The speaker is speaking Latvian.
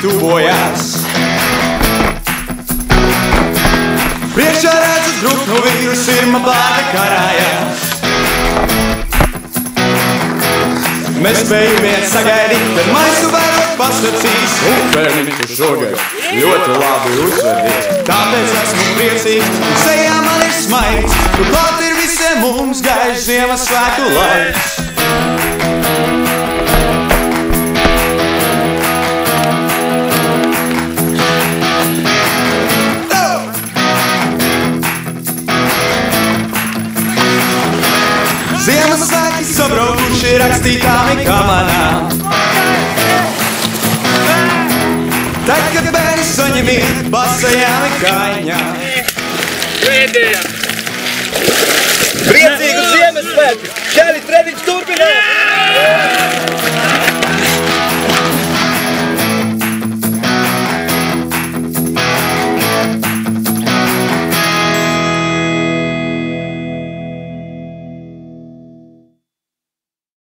tuvojās. Priekšā redzu druknu vīru, sirma bārda karājās. Mēs spējamies sagaidīt, kad maisu vairāk pasacīs. Un bērniņš šogad ļoti labi uzvedies. Tāpēc esmu priecīgs, un sejā man ir smaids. Turklāt ir visiem mums gaišs Ziemassvētku laiks. Ziemassvētki sabraukuši rakstītām kamanām. Tad, kad bērni saņemiet basajām kaiņām.